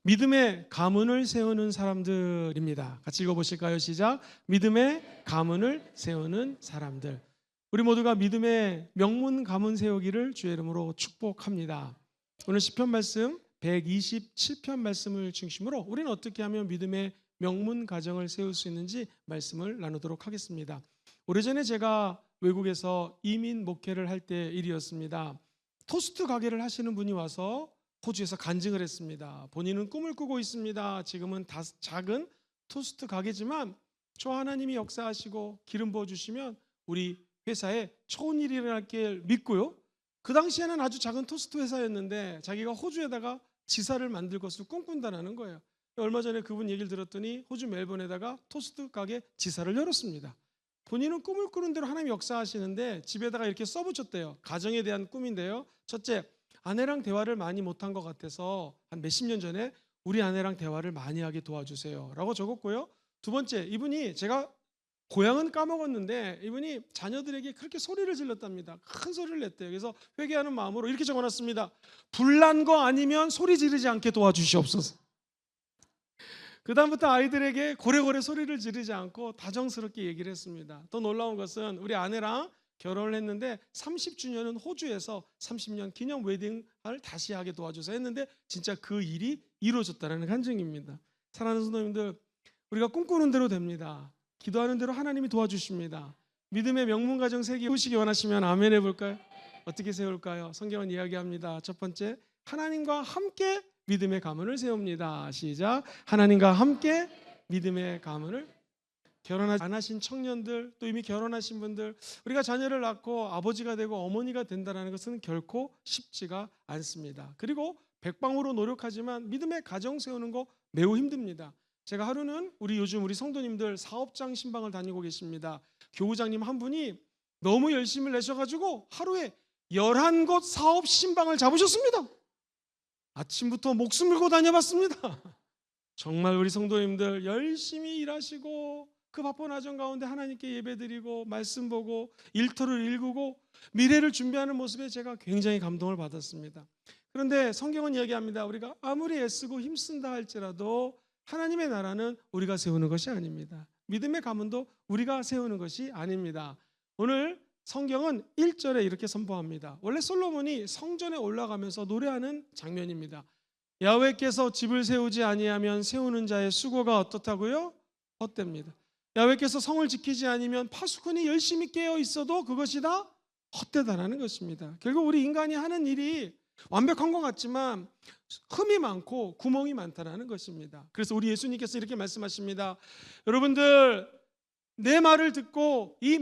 믿음의 가문을 세우는 사람들입니다. 같이 읽어보실까요? 시작. 믿음의 가문을 세우는 사람들. 우리 모두가 믿음의 명문 가문 세우기를 주의 이름으로 축복합니다. 오늘 시편 말씀 127편 말씀을 중심으로 우리는 어떻게 하면 믿음의 명문 가정을 세울 수 있는지 말씀을 나누도록 하겠습니다. 오래전에 제가 외국에서 이민 목회를 할 때 일이었습니다. 토스트 가게를 하시는 분이 와서 호주에서 간증을 했습니다. 본인은 꿈을 꾸고 있습니다. 지금은 작은 토스트 가게지만 저 하나님이 역사하시고 기름 부어주시면 우리 회사에 좋은 일이 일어날 길 믿고요. 그 당시에는 아주 작은 토스트 회사였는데 자기가 호주에다가 지사를 만들 것을 꿈꾼다는 거예요. 얼마 전에 그분 얘기를 들었더니 호주 멜번에다가 토스트 가게 지사를 열었습니다. 본인은 꿈을 꾸는 대로 하나님이 역사하시는데 집에다가 이렇게 써붙였대요. 가정에 대한 꿈인데요. 첫째, 아내랑 대화를 많이 못한 것 같아서 한 몇십 년 전에 우리 아내랑 대화를 많이 하게 도와주세요 라고 적었고요. 두 번째, 이분이 제가 고향은 까먹었는데 이분이 자녀들에게 그렇게 소리를 질렀답니다. 큰 소리를 냈대요. 그래서 회개하는 마음으로 이렇게 적어놨습니다. 불난 거 아니면 소리 지르지 않게 도와주시옵소서. 그 다음부터 아이들에게 고래고래 소리를 지르지 않고 다정스럽게 얘기를 했습니다. 또 놀라운 것은 우리 아내랑 결혼을 했는데 30주년은 호주에서 30년 기념 웨딩을 다시 하게 도와줘서 했는데 진짜 그 일이 이루어졌다는 간증입니다. 사랑하는 성도님들, 우리가 꿈꾸는 대로 됩니다. 기도하는 대로 하나님이 도와주십니다. 믿음의 명문 가정 세우시기 원하시면 아멘 해볼까요? 어떻게 세울까요? 성경은 이야기합니다. 첫 번째, 하나님과 함께 믿음의 가문을 세웁니다. 시작. 하나님과 함께 믿음의 가문을. 결혼하지 안 하신 청년들, 또 이미 결혼하신 분들, 우리가 자녀를 낳고 아버지가 되고 어머니가 된다는 것은 결코 쉽지가 않습니다. 그리고 백방으로 노력하지만 믿음의 가정 세우는 거 매우 힘듭니다. 제가 하루는 요즘 우리 성도님들 사업장 신방을 다니고 계십니다. 교우장님 한 분이 너무 열심을 내셔가지고 하루에 11곳 사업 신방을 잡으셨습니다. 아침부터 목숨 걸고 다녀봤습니다. 정말 우리 성도님들 열심히 일하시고 그 바쁜 와정 가운데 하나님께 예배드리고 말씀 보고 일터를 일구고 미래를 준비하는 모습에 제가 굉장히 감동을 받았습니다. 그런데 성경은 이야기합니다. 우리가 아무리 애쓰고 힘쓴다 할지라도 하나님의 나라는 우리가 세우는 것이 아닙니다. 믿음의 가문도 우리가 세우는 것이 아닙니다. 오늘 성경은 1절에 이렇게 선포합니다. 원래 솔로몬이 성전에 올라가면서 노래하는 장면입니다. 야훼께서 집을 세우지 아니하면 세우는 자의 수고가 어떻다고요? 헛됩니다. 야훼께서 성을 지키지 않으면 파수꾼이 열심히 깨어 있어도 그것이 다 헛되다라는 것입니다. 결국 우리 인간이 하는 일이 완벽한 것 같지만 흠이 많고 구멍이 많다는 것입니다. 그래서 우리 예수님께서 이렇게 말씀하십니다. 여러분들, 내 말을 듣고 이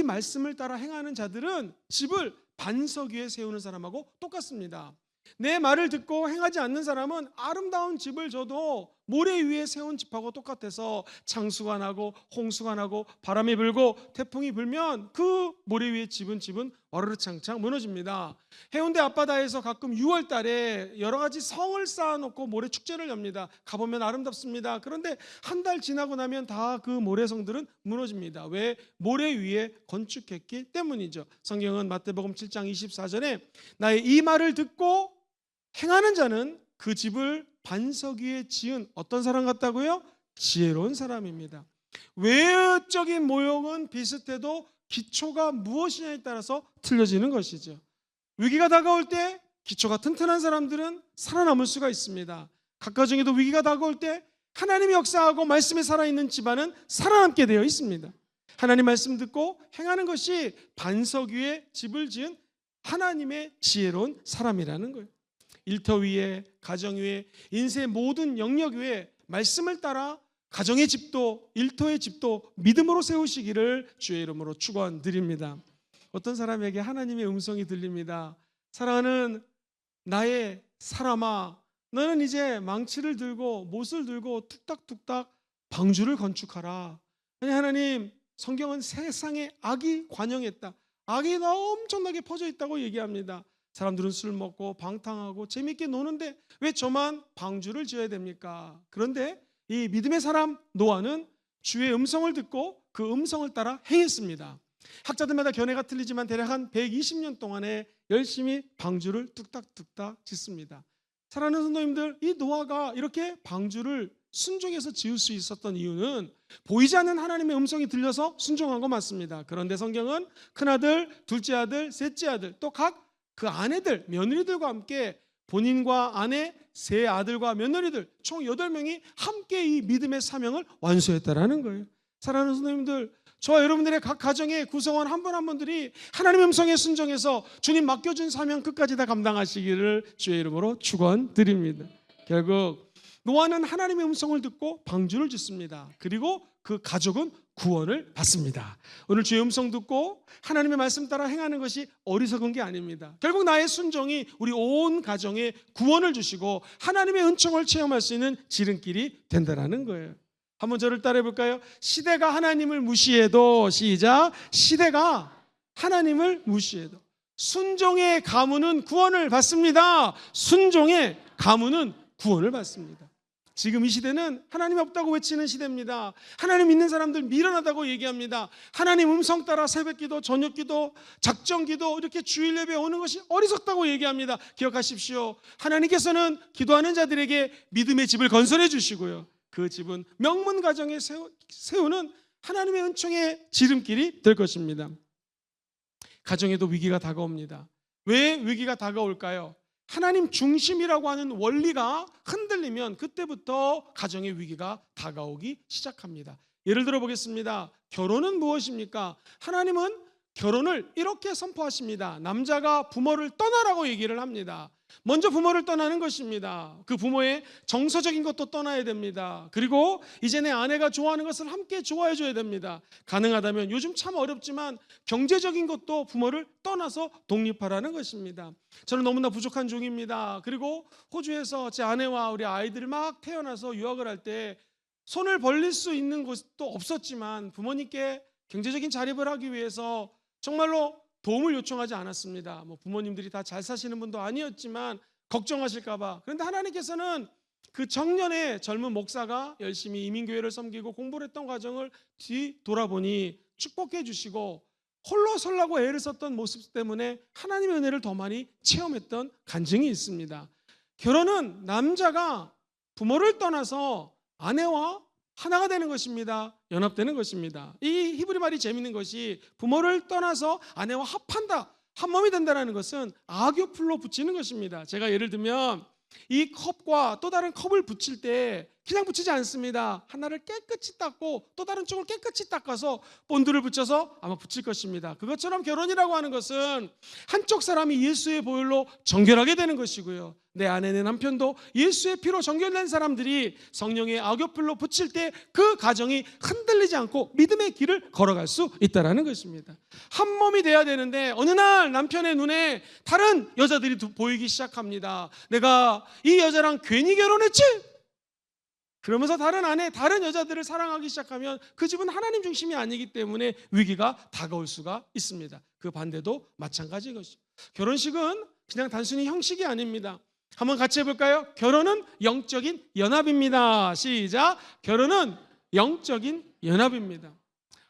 말씀을 따라 행하는 자들은 집을 반석 위에 세우는 사람하고 똑같습니다. 내 말을 듣고 행하지 않는 사람은 아름다운 집을 져도 모래 위에 세운 집하고 똑같아서 창수가 나고 홍수가 나고 바람이 불고 태풍이 불면 그 모래 위에 집은 와르르창창 무너집니다. 해운대 앞바다에서 가끔 6월 달에 여러 가지 성을 쌓아놓고 모래 축제를 엽니다. 가보면 아름답습니다. 그런데 한 달 지나고 나면 다 그 모래성들은 무너집니다. 왜? 모래 위에 건축했기 때문이죠. 성경은 마태복음 7장 24절에 나의 이 말을 듣고 행하는 자는 그 집을 반석 위에 지은 어떤 사람 같다고요? 지혜로운 사람입니다. 외적인 모형은 비슷해도 기초가 무엇이냐에 따라서 틀려지는 것이죠. 위기가 다가올 때 기초가 튼튼한 사람들은 살아남을 수가 있습니다. 각가 중에도 위기가 다가올 때 하나님이 역사하고 말씀에 살아있는 집안은 살아남게 되어 있습니다. 하나님 말씀 듣고 행하는 것이 반석 위에 집을 지은 하나님의 지혜로운 사람이라는 거예요. 일터 위에, 가정 위에, 인생의 모든 영역 위에 말씀을 따라 가정의 집도 일터의 집도 믿음으로 세우시기를 주의 이름으로 축원드립니다. 어떤 사람에게 하나님의 음성이 들립니다. 사랑하는 나의 사람아, 너는 이제 망치를 들고 못을 들고 툭닥툭닥 방주를 건축하라. 아니, 하나님, 성경은 세상에 악이 관영했다, 악이 엄청나게 퍼져 있다고 얘기합니다. 사람들은 술 먹고 방탕하고 재밌게 노는데 왜 저만 방주를 지어야 됩니까? 그런데 이 믿음의 사람 노아는 주의 음성을 듣고 그 음성을 따라 행했습니다. 학자들마다 견해가 틀리지만 대략 한 120년 동안에 열심히 방주를 뚝딱뚝딱 짓습니다. 사랑하는 성도님들, 이 노아가 이렇게 방주를 순종해서 지을 수 있었던 이유는 보이지 않는 하나님의 음성이 들려서 순종한 거 맞습니다. 그런데 성경은 큰아들, 둘째 아들, 셋째 아들, 또 각 그 아내들, 며느리들과 함께 본인과 아내, 세 아들과 며느리들 총 8명이 함께 이 믿음의 사명을 완수했다라는 거예요. 사랑하는 성도님들, 저와 여러분들의 각 가정의 구성원 한 분 한 분들이 하나님의 음성에 순종해서 주님 맡겨준 사명 끝까지 다 감당하시기를 주의 이름으로 축원드립니다. 결국 노아는 하나님의 음성을 듣고 방주를 짓습니다. 그리고 그 가족은 구원을 받습니다. 오늘 주의 음성 듣고 하나님의 말씀 따라 행하는 것이 어리석은 게 아닙니다. 결국 나의 순종이 우리 온 가정에 구원을 주시고 하나님의 은총을 체험할 수 있는 지름길이 된다는 거예요. 한번 저를 따라해 볼까요? 시대가 하나님을 무시해도, 시작, 시대가 하나님을 무시해도 순종의 가문은 구원을 받습니다. 순종의 가문은 구원을 받습니다. 지금 이 시대는 하나님 없다고 외치는 시대입니다. 하나님 믿는 사람들 미련하다고 얘기합니다. 하나님 음성 따라 새벽기도, 저녁기도, 작정기도 이렇게 주일 예배에 오는 것이 어리석다고 얘기합니다. 기억하십시오. 하나님께서는 기도하는 자들에게 믿음의 집을 건설해 주시고요, 그 집은 명문 가정에 세우는 하나님의 은총의 지름길이 될 것입니다. 가정에도 위기가 다가옵니다. 왜 위기가 다가올까요? 하나님 중심이라고 하는 원리가 흔들리면 그때부터 가정의 위기가 다가오기 시작합니다. 예를 들어 보겠습니다. 결혼은 무엇입니까? 하나님은 결혼을 이렇게 선포하십니다. 남자가 부모를 떠나라고 얘기를 합니다. 먼저 부모를 떠나는 것입니다. 그 부모의 정서적인 것도 떠나야 됩니다. 그리고 이제 내 아내가 좋아하는 것을 함께 좋아해 줘야 됩니다. 가능하다면, 요즘 참 어렵지만 경제적인 것도 부모를 떠나서 독립하라는 것입니다. 저는 너무나 부족한 종입니다. 그리고 호주에서 제 아내와 우리 아이들이 막 태어나서 유학을 할 때 손을 벌릴 수 있는 곳도 없었지만 부모님께 경제적인 자립을 하기 위해서 정말로 도움을 요청하지 않았습니다. 부모님들이 다 잘 사시는 분도 아니었지만 걱정하실까 봐. 그런데 하나님께서는 그 청년의 젊은 목사가 열심히 이민교회를 섬기고 공부를 했던 과정을 뒤돌아보니 축복해 주시고 홀로 설라고 애를 썼던 모습 때문에 하나님의 은혜를 더 많이 체험했던 간증이 있습니다. 결혼은 남자가 부모를 떠나서 아내와 하나가 되는 것입니다. 연합되는 것입니다. 이 히브리 말이 재밌는 것이 부모를 떠나서 아내와 합한다, 한 몸이 된다는 것은 아교풀로 붙이는 것입니다. 제가 예를 들면 이 컵과 또 다른 컵을 붙일 때 그냥 붙이지 않습니다. 하나를 깨끗이 닦고 또 다른 쪽을 깨끗이 닦아서 본드를 붙여서 아마 붙일 것입니다. 그것처럼 결혼이라고 하는 것은 한쪽 사람이 예수의 보혈로 정결하게 되는 것이고요, 내 아내, 내 남편도 예수의 피로 정결된 사람들이 성령의 악교풀로 붙일 때 그 가정이 흔들리지 않고 믿음의 길을 걸어갈 수 있다는 것입니다. 한 몸이 돼야 되는데 어느 날 남편의 눈에 다른 여자들이 보이기 시작합니다. 내가 이 여자랑 괜히 결혼했지? 그러면서 다른 아내, 다른 여자들을 사랑하기 시작하면 그 집은 하나님 중심이 아니기 때문에 위기가 다가올 수가 있습니다. 그 반대도 마찬가지인 것이죠. 결혼식은 그냥 단순히 형식이 아닙니다. 한번 같이 해볼까요? 결혼은 영적인 연합입니다. 시작. 결혼은 영적인 연합입니다.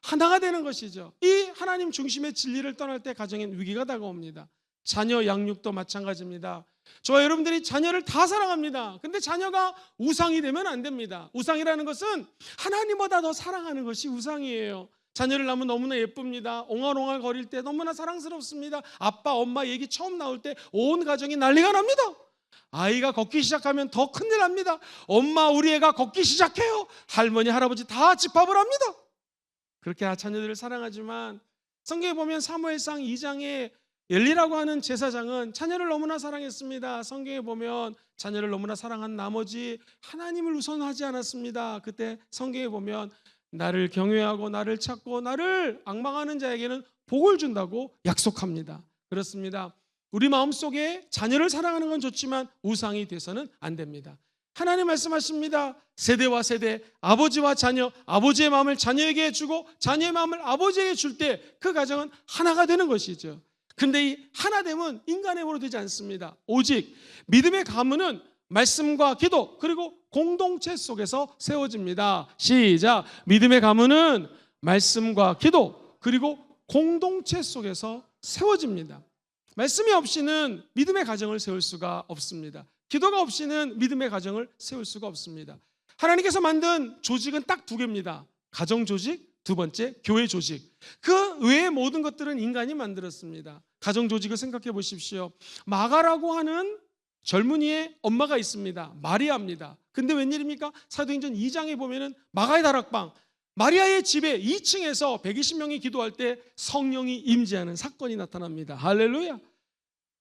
하나가 되는 것이죠. 이 하나님 중심의 진리를 떠날 때 가정엔 위기가 다가옵니다. 자녀 양육도 마찬가지입니다. 저와 여러분들이 자녀를 다 사랑합니다. 근데 자녀가 우상이 되면 안 됩니다. 우상이라는 것은 하나님보다 더 사랑하는 것이 우상이에요. 자녀를 낳으면 너무나 예쁩니다. 옹알옹알 거릴 때 너무나 사랑스럽습니다. 아빠, 엄마 얘기 처음 나올 때 온 가정이 난리가 납니다. 아이가 걷기 시작하면 더 큰일 납니다. 엄마, 우리 애가 걷기 시작해요. 할머니, 할아버지 다 집합을 합니다. 그렇게 자녀들을 사랑하지만 성경에 보면 사무엘상 2장에 엘리라고 하는 제사장은 자녀를 너무나 사랑했습니다. 성경에 보면 자녀를 너무나 사랑한 나머지 하나님을 우선하지 않았습니다. 그때 성경에 보면 나를 경외하고 나를 찾고 나를 앙망하는 자에게는 복을 준다고 약속합니다. 그렇습니다. 우리 마음속에 자녀를 사랑하는 건 좋지만 우상이 돼서는 안 됩니다. 하나님 말씀하십니다. 세대와 세대, 아버지와 자녀, 아버지의 마음을 자녀에게 주고 자녀의 마음을 아버지에게 줄 때 그 가정은 하나가 되는 것이죠. 근데 이 하나됨은 인간의 힘으로 되지 않습니다. 오직 믿음의 가문은 말씀과 기도 그리고 공동체 속에서 세워집니다. 시작. 믿음의 가문은 말씀과 기도 그리고 공동체 속에서 세워집니다. 말씀이 없이는 믿음의 가정을 세울 수가 없습니다. 기도가 없이는 믿음의 가정을 세울 수가 없습니다. 하나님께서 만든 조직은 딱 두 개입니다. 가정 조직, 두 번째 교회 조직. 그 외의 모든 것들은 인간이 만들었습니다. 가정 조직을 생각해 보십시오. 마가라고 하는 젊은이의 엄마가 있습니다. 마리아입니다. 근데 웬일입니까? 사도행전 2장에 보면은 마가의 다락방, 마리아의 집에 2층에서 120명이 기도할 때 성령이 임재하는 사건이 나타납니다. 할렐루야.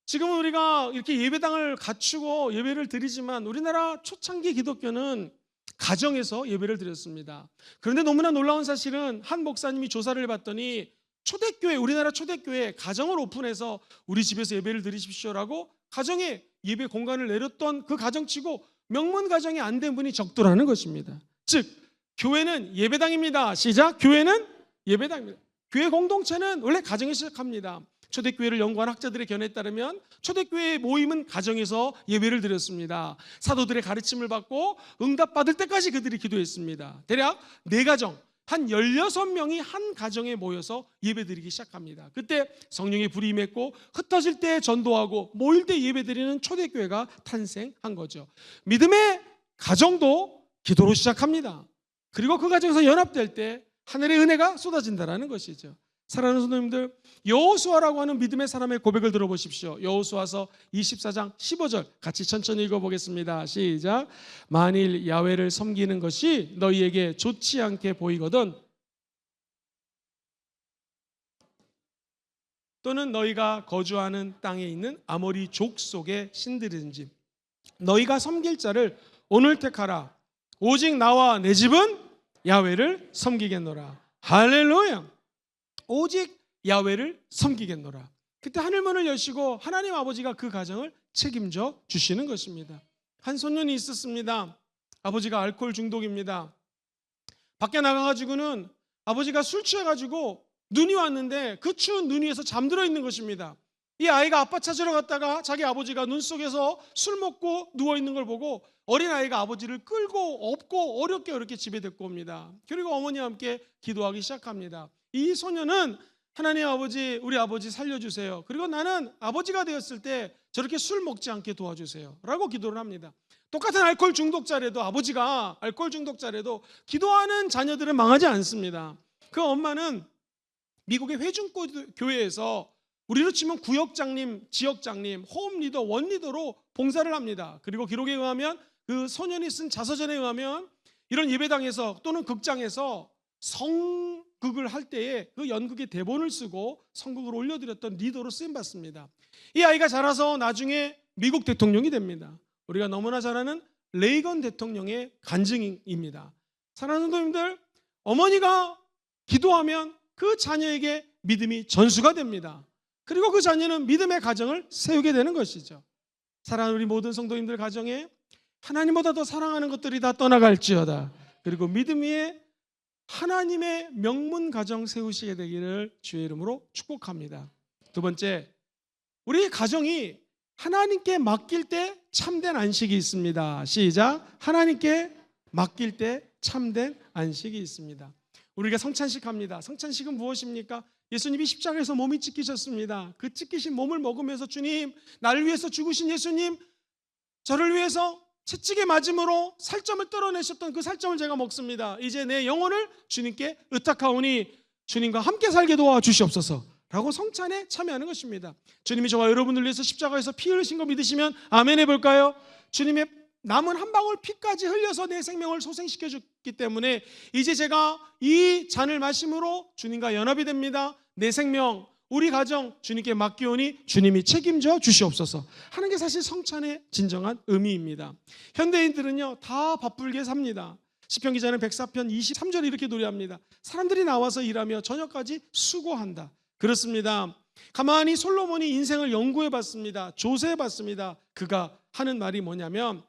지금은 우리가 이렇게 예배당을 갖추고 예배를 드리지만 우리나라 초창기 기독교는 가정에서 예배를 드렸습니다. 그런데 너무나 놀라운 사실은 한 목사님이 조사를 해봤더니 초대교회, 우리나라 초대교회 가정을 오픈해서 우리 집에서 예배를 드리십시오라고 가정에 예배 공간을 내렸던 그 가정치고 명문 가정이 안 된 분이 적도라는 것입니다. 즉 교회는 예배당입니다. 시작. 교회는 예배당입니다. 교회 공동체는 원래 가정에서 시작합니다. 초대교회를 연구한 학자들의 견해에 따르면 초대교회의 모임은 가정에서 예배를 드렸습니다. 사도들의 가르침을 받고 응답받을 때까지 그들이 기도했습니다. 대략 4가정, 한 16명이 한 가정에 모여서 예배드리기 시작합니다. 그때 성령의 불이 임했고 흩어질 때 전도하고 모일 때 예배드리는 초대교회가 탄생한 거죠. 믿음의 가정도 기도로 시작합니다. 그리고 그 가정에서 연합될 때 하늘의 은혜가 쏟아진다는 것이죠. 사랑하는 성도님들, 여호수아라고 하는 믿음의 사람의 고백을 들어보십시오. 여호수아서 24장 15절 같이 천천히 읽어보겠습니다. 시작. 만일 야훼를 섬기는 것이 너희에게 좋지 않게 보이거든 또는 너희가 거주하는 땅에 있는 아모리 족속의 신들이든지 너희가 섬길 자를 오늘 택하라. 오직 나와 내 집은 야훼를 섬기겠노라. 할렐루야. 오직 야훼를 섬기겠노라. 그때 하늘문을 여시고 하나님 아버지가 그 가정을 책임져 주시는 것입니다. 한 소년이 있었습니다. 아버지가 알코올 중독입니다. 밖에 나가가지고는 아버지가 술 취해가지고 눈이 왔는데 그 추운 눈 위에서 잠들어 있는 것입니다. 이 아이가 아빠 찾으러 갔다가 자기 아버지가 눈 속에서 술 먹고 누워있는 걸 보고 어린아이가 아버지를 끌고 업고 어렵게 집에 데리고 옵니다. 그리고 어머니와 함께 기도하기 시작합니다. 이 소년은 하나님 아버지, 우리 아버지 살려주세요. 그리고 나는 아버지가 되었을 때 저렇게 술 먹지 않게 도와주세요 라고 기도를 합니다. 똑같은 알코올 중독자라도 아버지가 알코올 중독자라도 기도하는 자녀들은 망하지 않습니다. 그 엄마는 미국의 회중교회에서 우리로 치면 구역장님, 지역장님, 홈리더, 원리더로 봉사를 합니다. 그리고 기록에 의하면 그 소년이 쓴 자서전에 의하면 이런 예배당에서 또는 극장에서 성극을 할 때에 그 연극의 대본을 쓰고 성극을 올려드렸던 리더로 쓰임받습니다. 이 아이가 자라서 나중에 미국 대통령이 됩니다. 우리가 너무나 잘 아는 레이건 대통령의 간증입니다. 사랑하는 성도님들, 어머니가 기도하면 그 자녀에게 믿음이 전수가 됩니다. 그리고 그 자녀는 믿음의 가정을 세우게 되는 것이죠. 사랑하는 우리 모든 성도님들 가정에 하나님보다 더 사랑하는 것들이 다 떠나갈지어다. 그리고 믿음 위에 하나님의 명문 가정 세우시게 되기를 주의 이름으로 축복합니다. 두 번째, 우리 가정이 하나님께 맡길 때 참된 안식이 있습니다. 시작. 하나님께 맡길 때 참된 안식이 있습니다. 우리가 성찬식 합니다. 성찬식은 무엇입니까? 예수님이 십자가에서 몸이 찢기셨습니다. 그 찢기신 몸을 먹으면서 주님, 나를 위해서 죽으신 예수님, 저를 위해서 채찍에 맞음으로 살점을 떨어내셨던 그 살점을 제가 먹습니다. 이제 내 영혼을 주님께 의탁하오니 주님과 함께 살게 도와주시옵소서 라고 성찬에 참여하는 것입니다. 주님이 저와 여러분을 위해서 십자가에서 피 흘리신 거 믿으시면 아멘 해볼까요? 주님의 남은 한 방울 피까지 흘려서 내 생명을 소생시켜 줬기 때문에 이제 제가 이 잔을 마심으로 주님과 연합이 됩니다. 내 생명, 우리 가정 주님께 맡기오니 주님이 책임져 주시옵소서 하는 게 사실 성찬의 진정한 의미입니다. 현대인들은요 다 바쁘게 삽니다. 시편 기자는 104편 23절에 이렇게 노래합니다. 사람들이 나와서 일하며 저녁까지 수고한다. 그렇습니다. 가만히 솔로몬이 인생을 연구해 봤습니다. 조사해 봤습니다. 그가 하는 말이 뭐냐면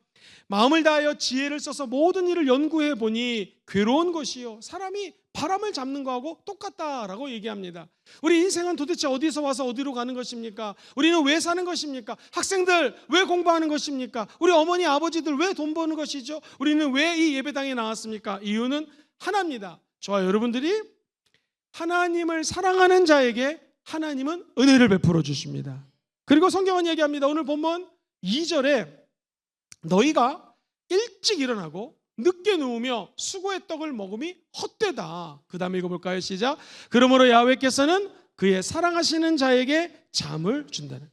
마음을 다하여 지혜를 써서 모든 일을 연구해 보니 괴로운 것이요 사람이 바람을 잡는 거하고 똑같다라고 얘기합니다. 우리 인생은 도대체 어디서 와서 어디로 가는 것입니까? 우리는 왜 사는 것입니까? 학생들 왜 공부하는 것입니까? 우리 어머니 아버지들 왜 돈 버는 것이죠? 우리는 왜 이 예배당에 나왔습니까? 이유는 하나입니다. 저와 여러분들이 하나님을 사랑하는 자에게 하나님은 은혜를 베풀어 주십니다. 그리고 성경은 얘기합니다. 오늘 본문 2절에 너희가 일찍 일어나고 늦게 누우며 수고의 떡을 먹음이 헛되다. 그 다음에 읽어볼까요? 시작. 그러므로 야훼께서는 그의 사랑하시는 자에게 잠을 준다는,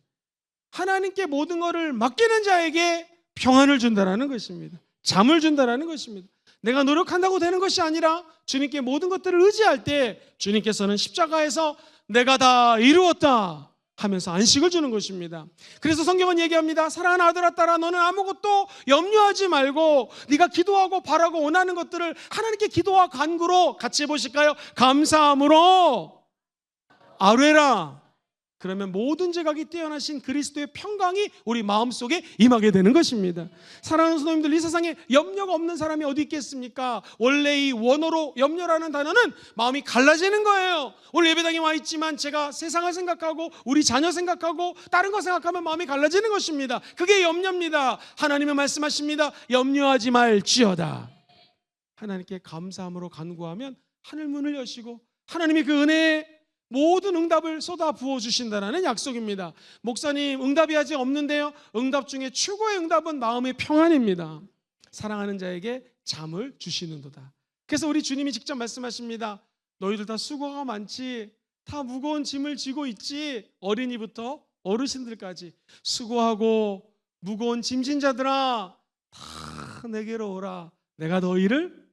하나님께 모든 것을 맡기는 자에게 평안을 준다라는 것입니다. 잠을 준다라는 것입니다. 내가 노력한다고 되는 것이 아니라 주님께 모든 것들을 의지할 때 주님께서는 십자가에서 내가 다 이루었다 하면서 안식을 주는 것입니다. 그래서 성경은 얘기합니다. 사랑하는 아들아 딸아, 너는 아무것도 염려하지 말고 네가 기도하고 바라고 원하는 것들을 하나님께 기도와 간구로 같이 해보실까요? 감사함으로 아뢰라. 그러면 모든 제각이 뛰어나신 그리스도의 평강이 우리 마음속에 임하게 되는 것입니다. 사랑하는 성도님들, 이 세상에 염려가 없는 사람이 어디 있겠습니까? 원래 이 원어로 염려라는 단어는 마음이 갈라지는 거예요. 오늘 예배당에 와 있지만 제가 세상을 생각하고 우리 자녀 생각하고 다른 거 생각하면 마음이 갈라지는 것입니다. 그게 염려입니다. 하나님은 말씀하십니다. 염려하지 말지어다. 하나님께 감사함으로 간구하면 하늘 문을 여시고 하나님이 그 은혜에 모든 응답을 쏟아 부어주신다는 약속입니다. 목사님, 응답이 아직 없는데요. 응답 중에 최고의 응답은 마음의 평안입니다. 사랑하는 자에게 잠을 주시는도다. 그래서 우리 주님이 직접 말씀하십니다. 너희들 다 수고가 많지, 다 무거운 짐을 지고 있지. 어린이부터 어르신들까지 수고하고 무거운 짐진 자들아, 다 내게로 오라. 내가 너희를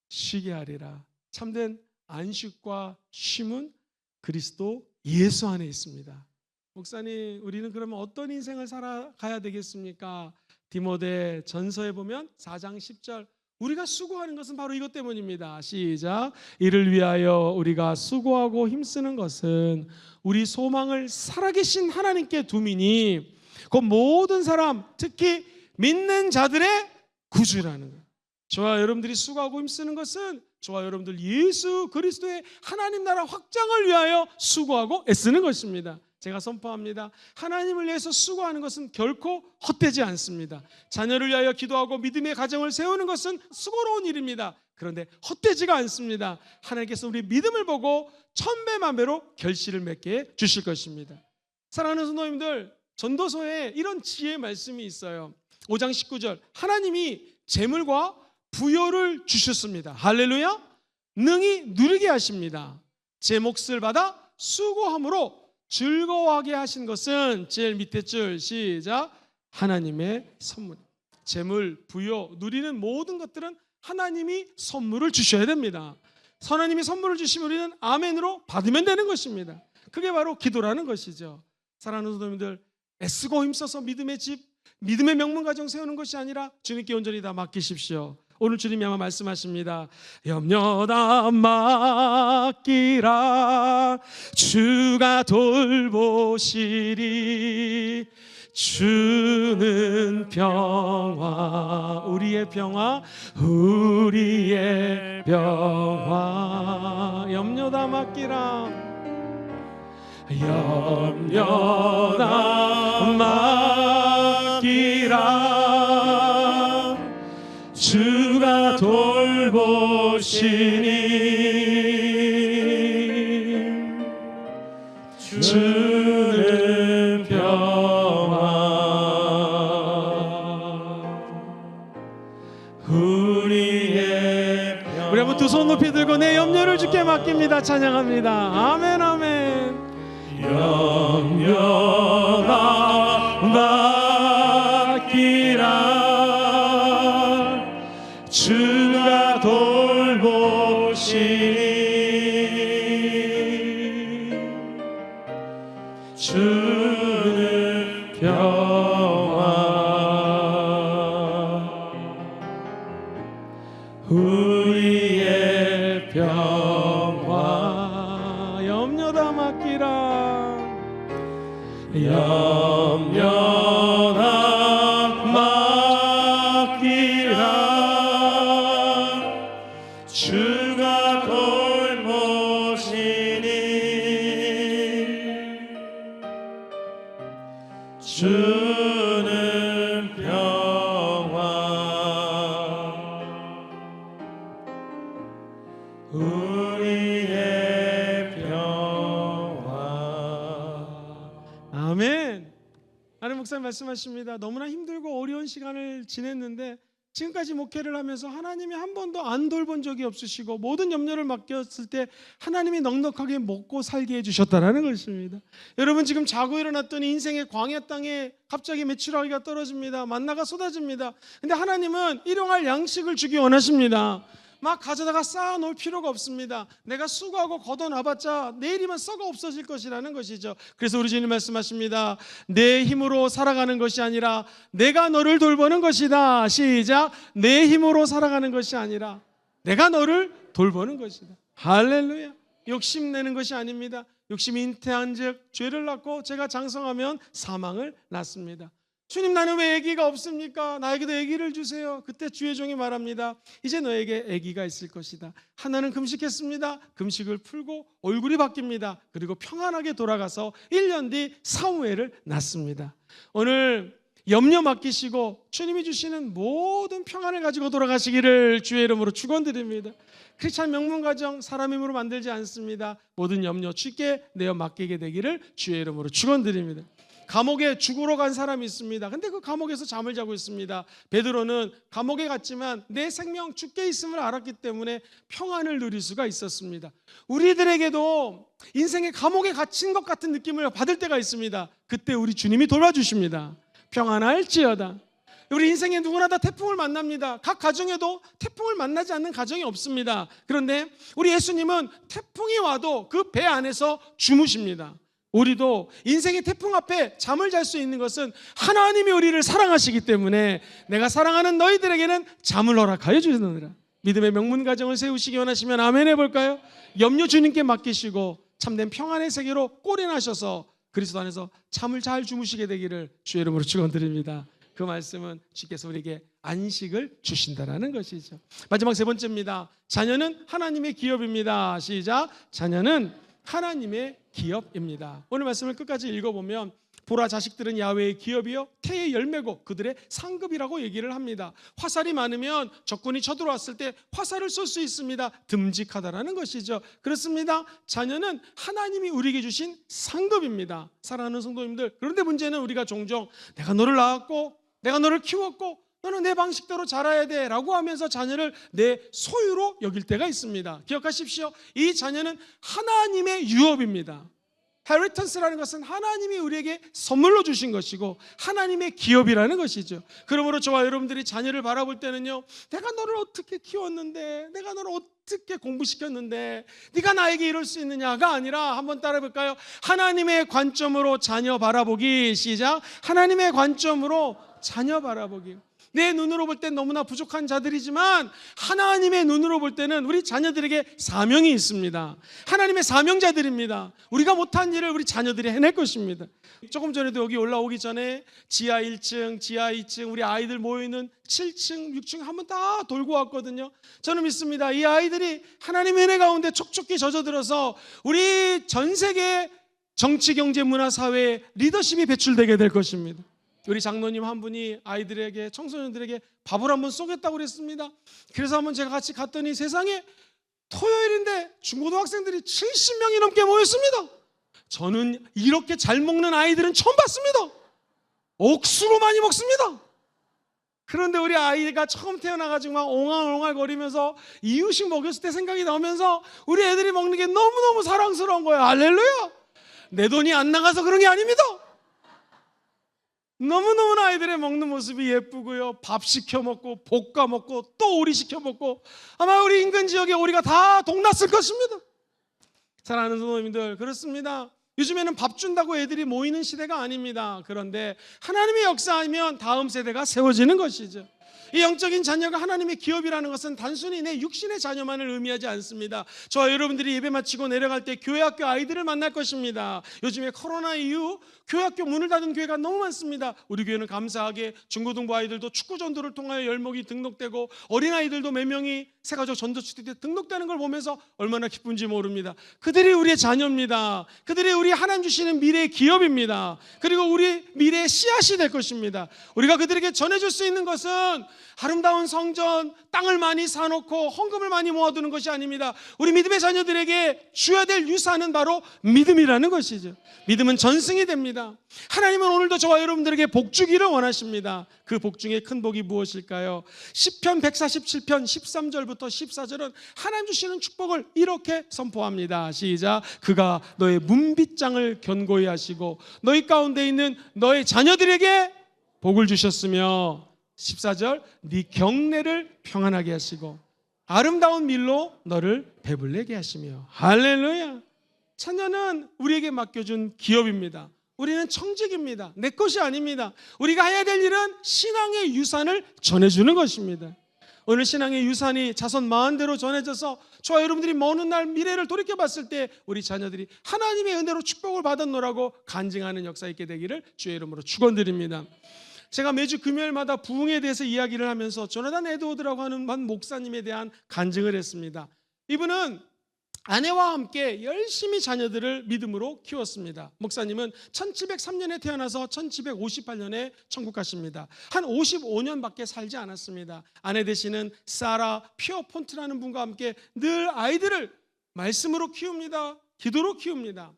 쉬게 하리라. 참된 안식과 쉼은 그리스도 예수 안에 있습니다. 목사님, 우리는 그러면 어떤 인생을 살아가야 되겠습니까? 디모데 전서에 보면 4장 10절, 우리가 수고하는 것은 바로 이것 때문입니다. 시작. 이를 위하여 우리가 수고하고 힘쓰는 것은 우리 소망을 살아계신 하나님께 두미니 그 모든 사람, 특히 믿는 자들의 구주라는 것. 저와 여러분들이 수고하고 힘쓰는 것은 저와 여러분들 예수 그리스도의 하나님 나라 확장을 위하여 수고하고 애쓰는 것입니다. 제가 선포합니다. 하나님을 위해서 수고하는 것은 결코 헛되지 않습니다. 자녀를 위하여 기도하고 믿음의 가정을 세우는 것은 수고로운 일입니다. 그런데 헛되지가 않습니다. 하나님께서 우리 믿음을 보고 천배만배로 결실을 맺게 해주실 것입니다. 사랑하는 성도님들, 전도서에 이런 지혜의 말씀이 있어요. 5장 19절, 하나님이 재물과 부여를 주셨습니다. 할렐루야. 능히 누리게 하십니다. 제 몫을 받아 수고함으로 즐거워하게 하신 것은 제일 밑에 줄 시작. 하나님의 선물. 재물, 부여, 누리는 모든 것들은 하나님이 선물을 주셔야 됩니다. 하나님이 선물을 주시면 우리는 아멘으로 받으면 되는 것입니다. 그게 바로 기도라는 것이죠. 사랑하는 성도님들, 애쓰고 힘써서 믿음의 집, 믿음의 명문 가정 세우는 것이 아니라 주님께 온전히 다 맡기십시오. 오늘 주님이 아마 말씀하십니다. 염려 다 맡기라, 주가 돌보시리. 주는 평화, 우리의 평화, 우리의 평화. 염려 다 맡기라, 염려 다 맡기라. 주가 돌보시니 주는 평화, 우리의 평화. 우리 한번 두 손 높이 들고 내 염려를 주께 맡깁니다. 찬양합니다. 아멘 아멘. 염려가 맡기라, 주가 돌보시니 주는 평화, 우리의 평화. 염려 다 맡기라, 염려 다 맡기라. 주가 돌보시니 주는 평화, 우리의 평화. 아멘. 하나님 목사님 말씀하십니다. 너무나 힘들고 어려운 시간을 지냈는데 지금까지 목회를 하면서 하나님이 한 번도 안 돌본 적이 없으시고 모든 염려를 맡겼을 때 하나님이 넉넉하게 먹고 살게 해주셨다는 것입니다. 여러분 지금 자고 일어났더니 인생의 광야 땅에 갑자기 메추라기가 떨어집니다. 만나가 쏟아집니다. 근데 하나님은 일용할 양식을 주기 원하십니다. 막 가져다가 쌓아놓을 필요가 없습니다. 내가 수고하고 걷어놔봤자 내일이면 썩어 없어질 것이라는 것이죠. 그래서 우리 주님 말씀하십니다. 내 힘으로 살아가는 것이 아니라 내가 너를 돌보는 것이다. 시작. 내 힘으로 살아가는 것이 아니라 내가 너를 돌보는 것이다. 할렐루야. 욕심내는 것이 아닙니다. 욕심이 잉태한 즉 죄를 낳고 죄가 장성하면 사망을 낳습니다. 주님, 나는 왜 아기가 없습니까? 나에게도 아기를 주세요. 그때 주의 종이 말합니다. 이제 너에게 아기가 있을 것이다. 하나는 금식했습니다. 금식을 풀고 얼굴이 바뀝니다. 그리고 평안하게 돌아가서 1년 뒤 사무엘을 낳습니다. 오늘 염려 맡기시고 주님이 주시는 모든 평안을 가지고 돌아가시기를 주의 이름으로 축원드립니다. 크리스찬 명문가정 사람 힘으로 만들지 않습니다. 모든 염려 주께 내어 맡기게 되기를 주의 이름으로 축원드립니다. 감옥에 죽으러 간 사람이 있습니다. 근데 그 감옥에서 잠을 자고 있습니다. 베드로는 감옥에 갔지만 내 생명 죽게 있음을 알았기 때문에 평안을 누릴 수가 있었습니다. 우리들에게도 인생의 감옥에 갇힌 것 같은 느낌을 받을 때가 있습니다. 그때 우리 주님이 돌봐주십니다. 평안할지어다. 우리 인생에 누구나 다 태풍을 만납니다. 각 가정에도 태풍을 만나지 않는 가정이 없습니다. 그런데 우리 예수님은 태풍이 와도 그 배 안에서 주무십니다. 우리도 인생의 태풍 앞에 잠을 잘 수 있는 것은 하나님이 우리를 사랑하시기 때문에 내가 사랑하는 너희들에게는 잠을 허락하여 주시느니라. 믿음의 명문 가정을 세우시기 원하시면 아멘 해볼까요? 염려 주님께 맡기시고 참된 평안의 세계로 꼬리나셔서 그리스도 안에서 잠을 잘 주무시게 되기를 주의 이름으로 축원드립니다. 그 말씀은 주께서 우리에게 안식을 주신다라는 것이죠. 마지막 세 번째입니다. 자녀는 하나님의 기업입니다. 시작. 자녀는 하나님의 기업입니다. 오늘 말씀을 끝까지 읽어보면 보라, 자식들은 야훼의 기업이요 태의 열매고 그들의 상급이라고 얘기를 합니다. 화살이 많으면 적군이 쳐들어왔을 때 화살을 쏠 수 있습니다. 듬직하다라는 것이죠. 그렇습니다. 자녀는 하나님이 우리에게 주신 상급입니다. 사랑하는 성도님들, 그런데 문제는 우리가 종종 내가 너를 낳았고 내가 너를 키웠고 너는 내 방식대로 자라야 돼 라고 하면서 자녀를 내 소유로 여길 때가 있습니다. 기억하십시오. 이 자녀는 하나님의 유업입니다. 헤리턴스라는 것은 하나님이 우리에게 선물로 주신 것이고 하나님의 기업이라는 것이죠. 그러므로 저와 여러분들이 자녀를 바라볼 때는요, 내가 너를 어떻게 키웠는데, 내가 너를 어떻게 공부시켰는데 네가 나에게 이럴 수 있느냐가 아니라, 한번 따라해볼까요? 하나님의 관점으로 자녀 바라보기. 시작. 하나님의 관점으로 자녀 바라보기. 내 눈으로 볼 땐 너무나 부족한 자들이지만 하나님의 눈으로 볼 때는 우리 자녀들에게 사명이 있습니다. 하나님의 사명자들입니다. 우리가 못한 일을 우리 자녀들이 해낼 것입니다. 조금 전에도 여기 올라오기 전에 지하 1층, 지하 2층 우리 아이들 모여있는 7층, 6층 한번 다 돌고 왔거든요. 저는 믿습니다. 이 아이들이 하나님의 은혜 가운데 촉촉히 젖어들어서 우리 전 세계 정치, 경제, 문화, 사회에 리더십이 배출되게 될 것입니다. 우리 장로님 한 분이 아이들에게, 청소년들에게 밥을 한번 쏘겠다고 그랬습니다. 그래서 한번 제가 같이 갔더니 세상에 토요일인데 중고등학생들이 70명이 넘게 모였습니다. 저는 이렇게 잘 먹는 아이들은 처음 봤습니다. 억수로 많이 먹습니다. 그런데 우리 아이가 처음 태어나가지고 막 옹알옹알 거리면서 이유식 먹였을 때 생각이 나면서 우리 애들이 먹는 게 너무너무 사랑스러운 거예요. 할렐루야. 내 돈이 안 나가서 그런 게 아닙니다. 너무너무 아이들의 먹는 모습이 예쁘고요. 밥 시켜 먹고 볶아 먹고 또 오리 시켜 먹고, 아마 우리 인근 지역에 오리가 다 동났을 것입니다. 사랑하는 성도님들, 그렇습니다. 요즘에는 밥 준다고 애들이 모이는 시대가 아닙니다. 그런데 하나님의 역사하면 다음 세대가 세워지는 것이죠. 이 영적인 자녀가 하나님의 기업이라는 것은 단순히 내 육신의 자녀만을 의미하지 않습니다. 저와 여러분들이 예배 마치고 내려갈 때 교회 학교 아이들을 만날 것입니다. 요즘에 코로나 이후 교회 학교 문을 닫은 교회가 너무 많습니다. 우리 교회는 감사하게 중고등부 아이들도 축구 전도를 통하여 열목이 등록되고 어린아이들도 몇 명이 새가족 전도축제 때 등록되는 걸 보면서 얼마나 기쁜지 모릅니다. 그들이 우리의 자녀입니다. 그들이 우리 하나님 주시는 미래의 기업입니다. 그리고 우리 미래의 씨앗이 될 것입니다. 우리가 그들에게 전해줄 수 있는 것은 아름다운 성전, 땅을 많이 사놓고 헌금을 많이 모아두는 것이 아닙니다. 우리 믿음의 자녀들에게 줘야 될 유산은 바로 믿음이라는 것이죠. 믿음은 전승이 됩니다. 하나님은 오늘도 저와 여러분들에게 복 주기를 원하십니다. 그 복 중에 큰 복이 무엇일까요? 시편 147편 13절부터 14절은 하나님 주시는 축복을 이렇게 선포합니다. 시작. 그가 너의 문빗장을 견고히 하시고 너희 가운데 있는 너의 자녀들에게 복을 주셨으며 14절 네 경내를 평안하게 하시고 아름다운 밀로 너를 배불리게 하시며. 할렐루야. 자녀는 우리에게 맡겨준 기업입니다. 우리는 청직입니다. 내 것이 아닙니다. 우리가 해야 될 일은 신앙의 유산을 전해주는 것입니다. 오늘 신앙의 유산이 자손 마흔대로 전해져서 저와 여러분들이 먼 날 미래를 돌이켜봤을 때 우리 자녀들이 하나님의 은혜로 축복을 받았노라고 간증하는 역사 있게 되기를 주의 이름으로 축원드립니다. 제가 매주 금요일마다 부흥에 대해서 이야기를 하면서 조나단 에드워드라고 하는 한 목사님에 대한 간증을 했습니다. 이분은 아내와 함께 열심히 자녀들을 믿음으로 키웠습니다. 목사님은 1703년에 태어나서 1758년에 천국 가십니다. 한 55년밖에 살지 않았습니다. 아내 되시는 사라 피어폰트라는 분과 함께 늘 아이들을 말씀으로 키웁니다. 기도로 키웁니다.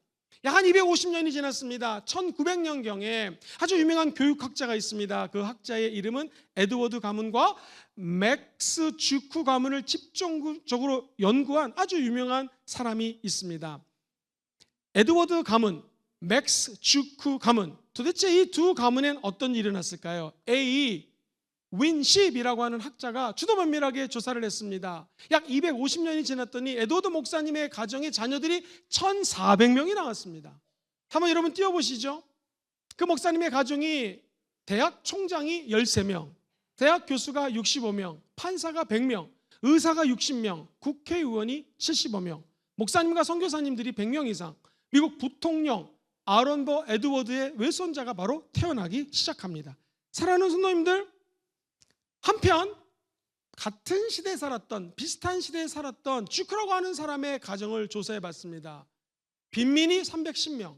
약 한 250년이 지났습니다. 1900년경에 아주 유명한 교육학자가 있습니다. 그 학자의 이름은 에드워드 가문과 맥스 주크 가문을 집중적으로 연구한 아주 유명한 사람이 있습니다. 에드워드 가문, 맥스 주크 가문, 도대체 이 두 가문엔 어떤 일이 났을까요? A. 윈십이라고 하는 학자가 주도면밀하게 조사를 했습니다. 약 250년이 지났더니 에드워드 목사님의 가정의 자녀들이 1400명이 나왔습니다. 한번 여러분 띄워보시죠. 그 목사님의 가정이 대학 총장이 13명, 대학 교수가 65명, 판사가 100명, 의사가 60명, 국회의원이 75명, 목사님과 선교사님들이 100명 이상, 미국 부통령 아론버 에드워드의 외손자가 바로 태어나기 시작합니다. 사랑하는 성도님들, 한편 같은 시대에 살았던, 비슷한 시대에 살았던 주크라고 하는 사람의 가정을 조사해 봤습니다. 빈민이 310명,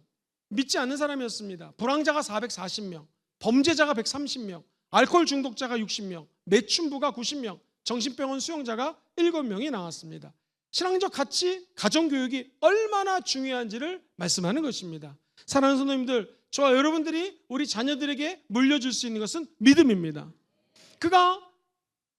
믿지 않는 사람이었습니다. 불황자가 440명, 범죄자가 130명, 알코올 중독자가 60명, 매춘부가 90명, 정신병원 수용자가 7명이 나왔습니다. 신앙적 가치, 가정교육이 얼마나 중요한지를 말씀하는 것입니다. 사랑하는 성도님들, 저와 여러분들이 우리 자녀들에게 물려줄 수 있는 것은 믿음입니다. 그가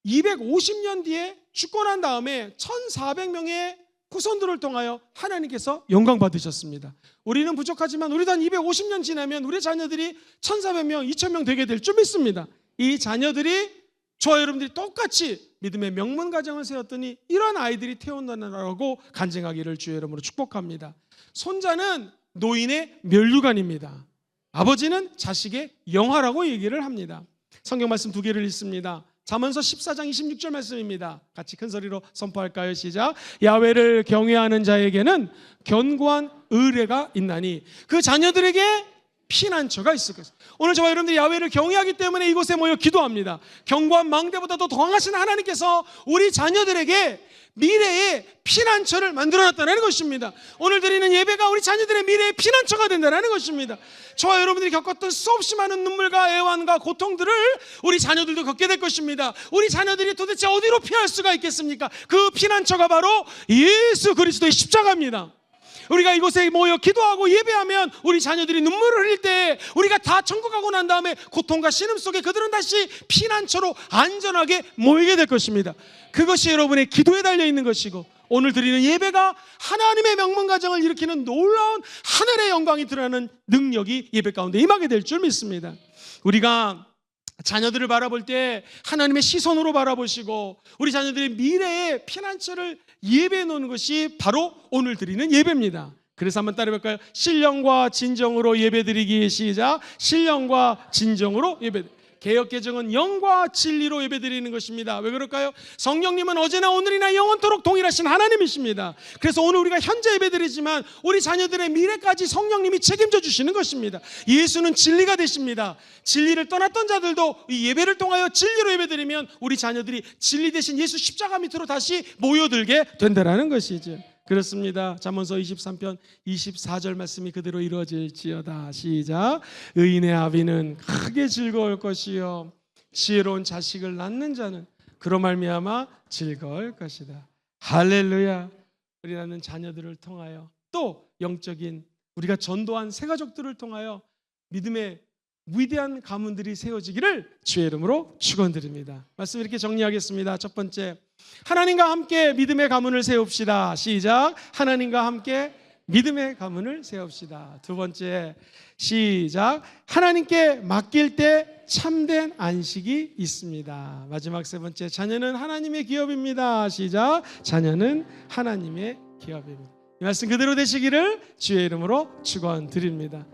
250년 뒤에 죽고 난 다음에 1400명의 후손들을 통하여 하나님께서 영광 받으셨습니다. 우리는 부족하지만 우리도 한 250년 지나면 우리 자녀들이 1400명, 2000명 되게 될 줄 믿습니다. 이 자녀들이 저와 여러분들이 똑같이 믿음의 명문 가정을 세웠더니 이런 아이들이 태어나라고 간증하기를 주의 이름으로 축복합니다. 손자는 노인의 면류관입니다. 아버지는 자식의 영화라고 얘기를 합니다. 성경 말씀 두 개를 읽습니다. 잠언서 14장 26절 말씀입니다. 같이 큰 소리로 선포할까요? 시작. 야훼를 경외하는 자에게는 견고한 의뢰가 있나니 그 자녀들에게 피난처가 있을 것입니다. 오늘 저와 여러분들이 야훼를 경외하기 때문에 이곳에 모여 기도합니다. 견고한 망대보다도 더 강하신 하나님께서 우리 자녀들에게 미래의 피난처를 만들어놨다는 것입니다. 오늘 드리는 예배가 우리 자녀들의 미래의 피난처가 된다는 것입니다. 저와 여러분들이 겪었던 수없이 많은 눈물과 애환과 고통들을 우리 자녀들도 겪게 될 것입니다. 우리 자녀들이 도대체 어디로 피할 수가 있겠습니까? 그 피난처가 바로 예수 그리스도의 십자가입니다. 우리가 이곳에 모여 기도하고 예배하면 우리 자녀들이 눈물을 흘릴 때 우리가 다 천국 가고 난 다음에 고통과 신음 속에 그들은 다시 피난처로 안전하게 모이게 될 것입니다. 그것이 여러분의 기도에 달려있는 것이고 오늘 드리는 예배가 하나님의 명문 가정을 일으키는 놀라운 하늘의 영광이 드러나는 능력이 예배 가운데 임하게 될 줄 믿습니다. 우리가 자녀들을 바라볼 때 하나님의 시선으로 바라보시고 우리 자녀들의 미래의 피난처를 예배해 놓는 것이 바로 오늘 드리는 예배입니다. 그래서 한번 따라해볼까요? 신령과 진정으로 예배드리기. 시작. 신령과 진정으로 예배드리기. 개역개정은 영과 진리로 예배드리는 것입니다. 왜 그럴까요? 성령님은 어제나 오늘이나 영원토록 동일하신 하나님이십니다. 그래서 오늘 우리가 현재 예배드리지만 우리 자녀들의 미래까지 성령님이 책임져 주시는 것입니다. 예수는 진리가 되십니다. 진리를 떠났던 자들도 이 예배를 통하여 진리로 예배드리면 우리 자녀들이 진리 대신 예수 십자가 밑으로 다시 모여들게 된다는 것이죠. 그렇습니다. 잠언서 23편 24절 말씀이 그대로 이루어질지어다. 시작. 의인의 아비는 크게 즐거울 것이요 지혜로운 자식을 낳는 자는 그로 말미암아 즐거울 것이다. 할렐루야. 우리 낳는 자녀들을 통하여 또 영적인 우리가 전도한 새 가족들을 통하여 믿음의 위대한 가문들이 세워지기를 주의 이름으로 축원드립니다. 말씀 이렇게 정리하겠습니다. 첫 번째, 하나님과 함께 믿음의 가문을 세웁시다. 시작. 하나님과 함께 믿음의 가문을 세웁시다. 두 번째, 시작. 하나님께 맡길 때 참된 안식이 있습니다. 마지막 세 번째, 자녀는 하나님의 기업입니다. 시작. 자녀는 하나님의 기업입니다. 이 말씀 그대로 되시기를 주의 이름으로 축원드립니다.